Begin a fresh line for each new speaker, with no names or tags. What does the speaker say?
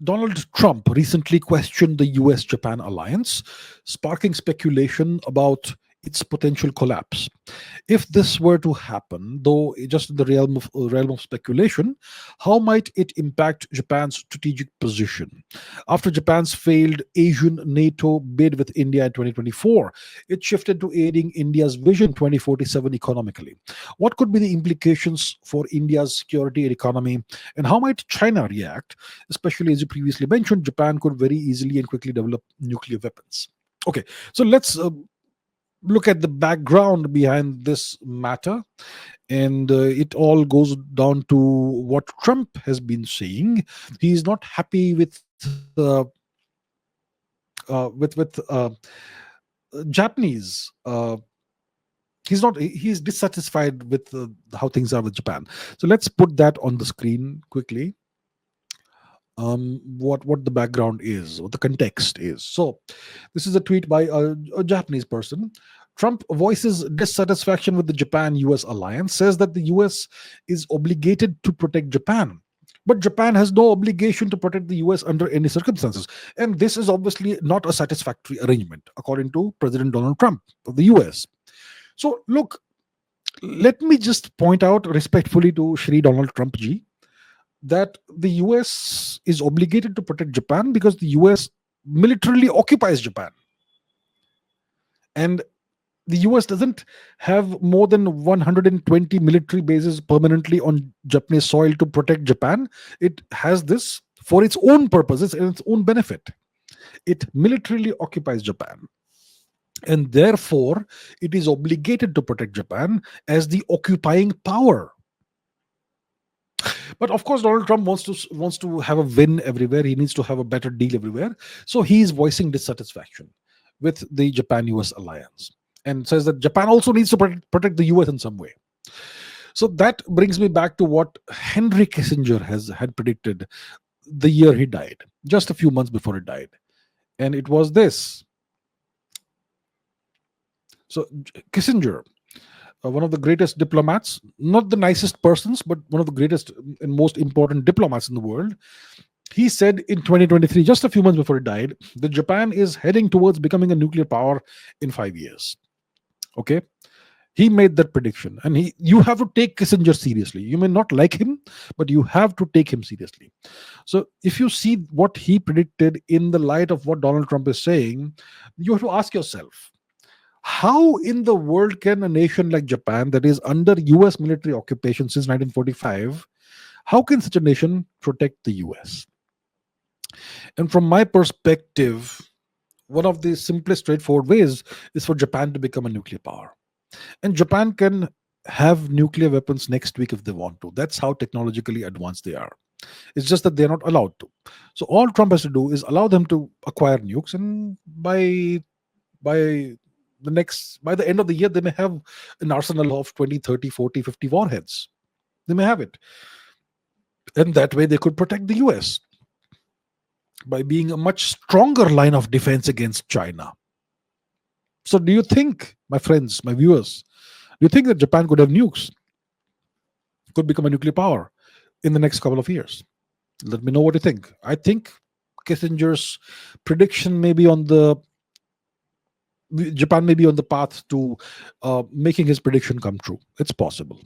Donald Trump recently questioned the US Japan alliance, sparking speculation about its potential collapse. If this were to happen, though just in the realm of speculation, how might it impact Japan's strategic position? After Japan's failed Asian NATO bid with India in 2024, it shifted to aiding India's Vision 2047 economically. What could be the implications for India's security and economy, and how might China react? Especially as you previously mentioned, Japan could very easily and quickly develop nuclear weapons. Okay, so let's look at the background behind this matter, and it all goes down to what Trump has been saying. He is not happy with Japanese. He is dissatisfied with how things are with Japan. So let's put that on the screen quickly. What the background is, what the context is. So this is a tweet by a Japanese person. Trump voices dissatisfaction with the Japan-US alliance, says that the US is obligated to protect Japan, but Japan has no obligation to protect the US under any circumstances. And this is obviously not a satisfactory arrangement, according to President Donald Trump of the US. So look, let me just point out respectfully to Shri Donald Trump ji that the US is obligated to protect Japan because the US militarily occupies Japan. And the US doesn't have more than 120 military bases permanently on Japanese soil to protect Japan. It has this for its own purposes and its own benefit. It militarily occupies Japan. And therefore, it is obligated to protect Japan as the occupying power. But of course, Donald Trump wants to have a win everywhere. He needs to have a better deal everywhere. So he is voicing dissatisfaction with the Japan-US alliance and says that Japan also needs to protect the US in some way. So that brings me back to what Henry Kissinger had predicted the year he died, just a few months before he died. And it was this. So Kissinger, one of the greatest diplomats, not the nicest persons, but one of the greatest and most important diplomats in the world, he said in 2023, just a few months before he died, that Japan is heading towards becoming a nuclear power in 5 years. Okay, he made that prediction, and you have to take Kissinger seriously. You may not like him, but you have to take him seriously. So if you see what he predicted in the light of what Donald Trump is saying, you have to ask yourself, how in the world can a nation like Japan, that is under US military occupation since 1945, how can such a nation protect the US? And from my perspective, one of the simplest, straightforward ways is for Japan to become a nuclear power. And Japan can have nuclear weapons next week if they want to. That's how technologically advanced they are. It's just that they're not allowed to. So all Trump has to do is allow them to acquire nukes, and by the end of the year, they may have an arsenal of 20, 30, 40, 50 warheads. They may have it. And that way they could protect the US by being a much stronger line of defense against China. So do you think, my friends, my viewers, do you think that Japan could have nukes? Could become a nuclear power in the next couple of years? Let me know what you think. I think Kissinger's prediction may be Japan may be on the path to making his prediction come true. It's possible.